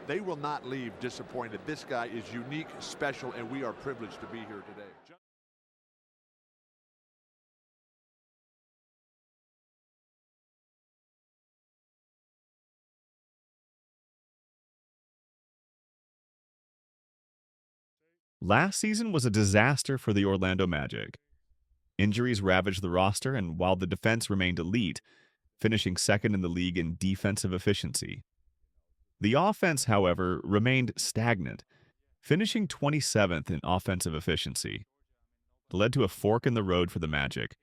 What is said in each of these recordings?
They will not leave disappointed. This guy is unique, special, and we are privileged to be here today. Last season was a disaster for the Orlando Magic. Injuries ravaged the roster, and while the defense remained elite, finishing second in the league in defensive efficiency. The offense, however, remained stagnant, finishing 27th in offensive efficiency. It led to a fork in the road for the Magic.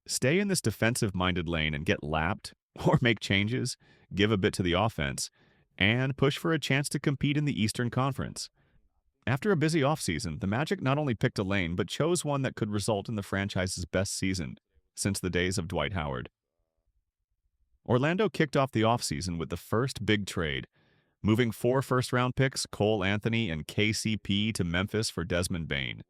Stay in this defensive-minded lane and get lapped, or make changes, give a bit to the offense, and push for a chance to compete in the Eastern Conference. After a busy offseason, the Magic not only picked a lane, but chose one that could result in the franchise's best season since the days of Dwight Howard. Orlando kicked off the offseason with the first big trade, moving 4 first-round picks, Cole Anthony and KCP, to Memphis for Desmond Bane.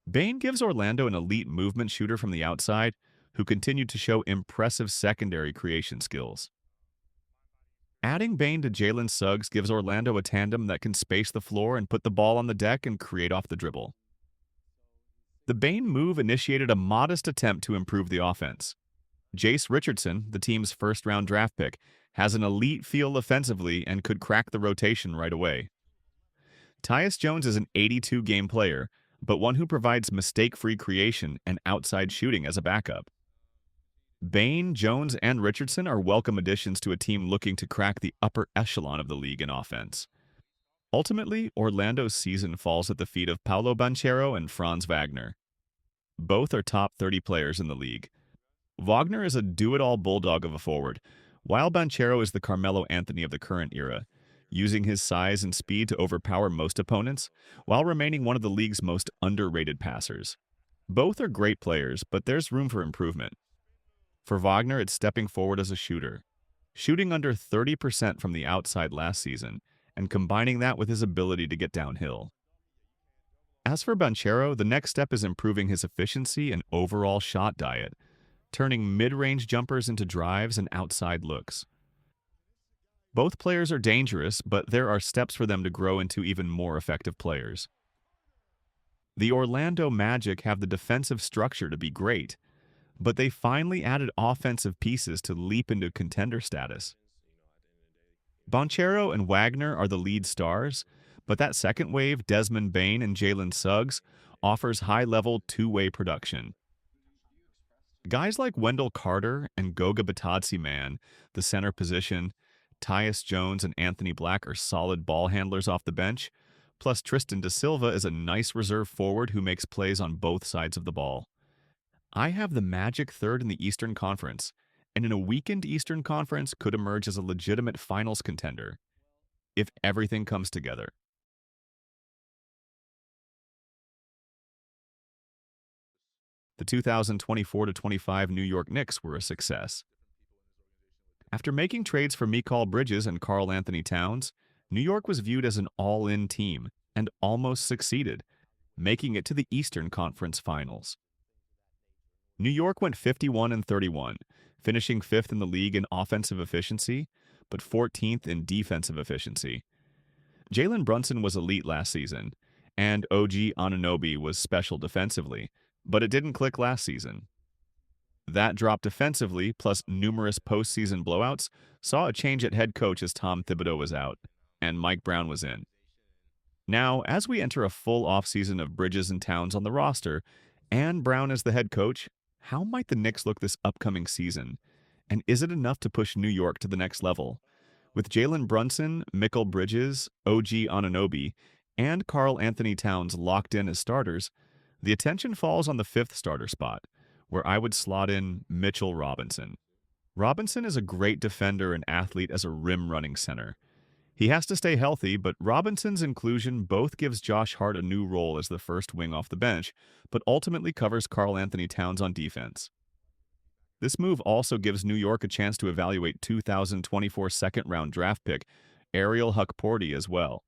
Bane gives Orlando an elite movement shooter from the outside who continued to show impressive secondary creation skills. Adding Bane to Jalen Suggs gives Orlando a tandem that can space the floor and put the ball on the deck and create off the dribble. The Bane move initiated a modest attempt to improve the offense. Jace Richardson, the team's first-round draft pick, has an elite feel offensively and could crack the rotation right away. Tyus Jones is an 82-game player, but one who provides mistake-free creation and outside shooting as a backup. Bane, Jones, and Richardson are welcome additions to a team looking to crack the upper echelon of the league in offense. Ultimately, Orlando's season falls at the feet of Paolo Banchero and Franz Wagner. Both are top 30 players in the league. Wagner is a do-it-all bulldog of a forward, while Banchero is the Carmelo Anthony of the current era, using his size and speed to overpower most opponents, while remaining one of the league's most underrated passers. Both are great players, but there's room for improvement. For Wagner, it's stepping forward as a shooter, shooting under 30% from the outside last season, and combining that with his ability to get downhill. As for Banchero, the next step is improving his efficiency and overall shot diet, turning mid-range jumpers into drives and outside looks. Both players are dangerous, but there are steps for them to grow into even more effective players. The Orlando Magic have the defensive structure to be great, but they finally added offensive pieces to leap into contender status. Banchero and Wagner are the lead stars, but that second wave, Desmond Bane and Jalen Suggs, offers high-level two-way production. Guys like Wendell Carter and Goga Bitadze-Man, the center position, Tyus Jones and Anthony Black are solid ball handlers off the bench, plus Tristan da Silva is a nice reserve forward who makes plays on both sides of the ball. I have the Magic third in the Eastern Conference, and in a weakened Eastern Conference could emerge as a legitimate finals contender, if everything comes together. The 2024-25 New York Knicks were a success. After making trades for Mikal Bridges and Karl Anthony Towns, New York was viewed as an all-in team and almost succeeded, making it to the Eastern Conference Finals. New York went 51-31, finishing 5th in the league in offensive efficiency, but 14th in defensive efficiency. Jalen Brunson was elite last season, and OG Anunoby was special defensively, but it didn't click last season. That drop defensively, plus numerous postseason blowouts, saw a change at head coach as Tom Thibodeau was out, and Mike Brown was in. Now, as we enter a full offseason of Bridges and Towns on the roster, and Brown as the head coach, how might the Knicks look this upcoming season? And is it enough to push New York to the next level? With Jalen Brunson, Mikal Bridges, OG Anunoby, and Karl Anthony Towns locked in as starters, the attention falls on the 5th starter spot, where I would slot in Mitchell Robinson. Robinson is a great defender and athlete as a rim-running center. He has to stay healthy, but Robinson's inclusion both gives Josh Hart a new role as the first wing off the bench, but ultimately covers Karl Anthony Towns on defense. This move also gives New York a chance to evaluate 2024 second-round draft pick Ariel Hukporti as well.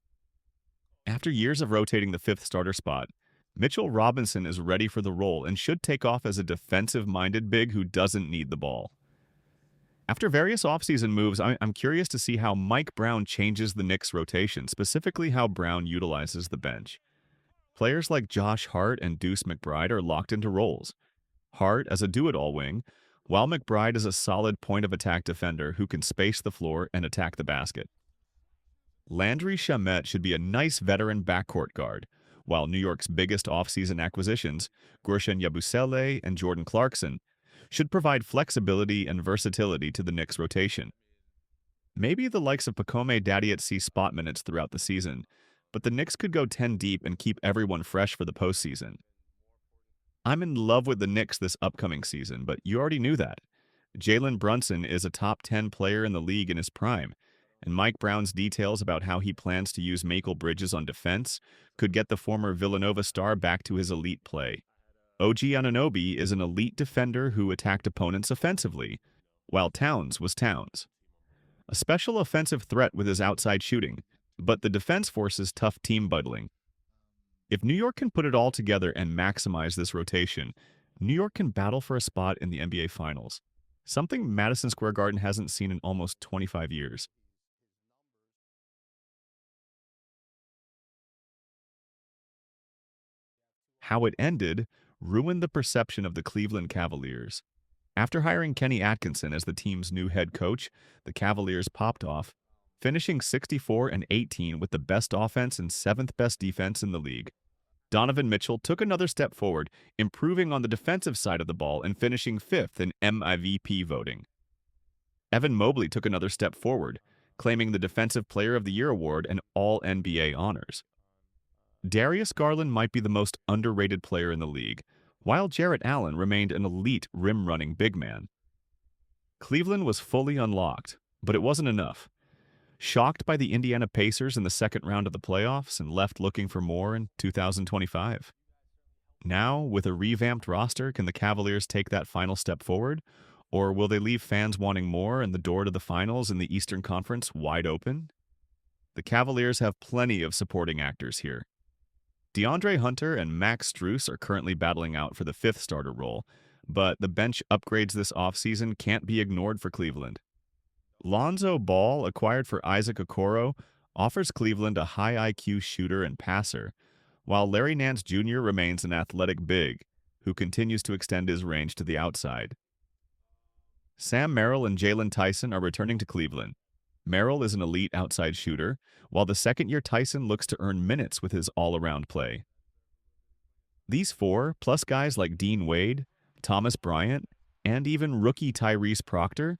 After years of rotating the 5th starter spot, Mitchell Robinson is ready for the role and should take off as a defensive-minded big who doesn't need the ball. After various offseason moves, I'm curious to see how Mike Brown changes the Knicks' rotation, specifically how Brown utilizes the bench. Players like Josh Hart and Deuce McBride are locked into roles. Hart as a do-it-all wing, while McBride is a solid point-of-attack defender who can space the floor and attack the basket. Landry Shamet should be a nice veteran backcourt guard, while New York's biggest offseason acquisitions, Guerschon Yabusele and Jordan Clarkson, should provide flexibility and versatility to the Knicks' rotation. Maybe the likes of Pacome Daddiot see spot minutes throughout the season, but the Knicks could go 10 deep and keep everyone fresh for the postseason. I'm in love with the Knicks this upcoming season, but you already knew that. Jalen Brunson is a top 10 player in the league in his prime, and Mike Brown's details about how he plans to use Mikal Bridges on defense could get the former Villanova star back to his elite play. OG Anunoby is an elite defender who attacked opponents offensively, while Towns was Towns. A special offensive threat with his outside shooting, but the defense forces tough team bundling. If New York can put it all together and maximize this rotation, New York can battle for a spot in the NBA Finals, something Madison Square Garden hasn't seen in almost 25 years. How it ended ruined the perception of the Cleveland Cavaliers. After hiring Kenny Atkinson as the team's new head coach, the Cavaliers popped off, finishing 64-18 with the best offense and seventh best defense in the league. Donovan Mitchell took another step forward, improving on the defensive side of the ball and finishing fifth in MVP voting. Evan Mobley took another step forward, claiming the Defensive Player of the Year award and All-NBA honors. Darius Garland might be the most underrated player in the league, while Jarrett Allen remained an elite rim-running big man. Cleveland was fully unlocked, but it wasn't enough. Shocked by the Indiana Pacers in the second round of the playoffs and left looking for more in 2025. Now, with a revamped roster, can the Cavaliers take that final step forward? Or will they leave fans wanting more and the door to the finals in the Eastern Conference wide open? The Cavaliers have plenty of supporting actors here. DeAndre Hunter and Max Strus are currently battling out for the fifth starter role, but the bench upgrades this offseason can't be ignored for Cleveland. Lonzo Ball, acquired for Isaac Okoro, offers Cleveland a high IQ shooter and passer, while Larry Nance Jr. remains an athletic big who continues to extend his range to the outside. Sam Merrill and Jalen Tyson are returning to Cleveland. Merrill is an elite outside shooter, while the second-year Tyson looks to earn minutes with his all-around play. These four, plus guys like Dean Wade, Thomas Bryant, and even rookie Tyrese Proctor,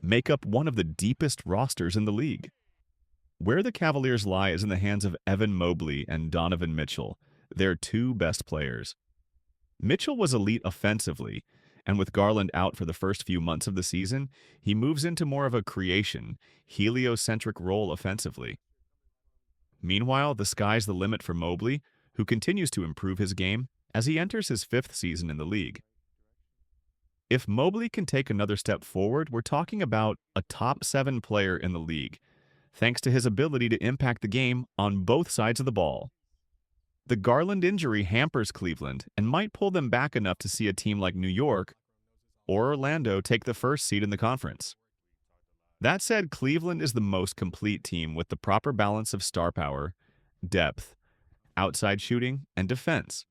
make up one of the deepest rosters in the league. Where the Cavaliers lie is in the hands of Evan Mobley and Donovan Mitchell, their two best players. Mitchell was elite offensively, and with Garland out for the first few months of the season, he moves into more of a creation, heliocentric role offensively. Meanwhile, the sky's the limit for Mobley, who continues to improve his game as he enters his fifth season in the league. If Mobley can take another step forward, we're talking about a top 7 player in the league, thanks to his ability to impact the game on both sides of the ball. The Garland injury hampers Cleveland and might pull them back enough to see a team like New York or Orlando take the first seed in the conference. That said, Cleveland is the most complete team with the proper balance of star power, depth, outside shooting, and defense.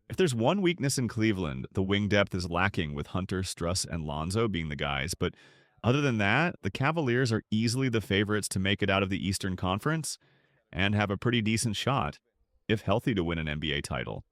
If there's one weakness in Cleveland, the wing depth is lacking with Hunter, Struss, and Lonzo being the guys, but other than that, the Cavaliers are easily the favorites to make it out of the Eastern Conference and have a pretty decent shot, if healthy, to win an NBA title.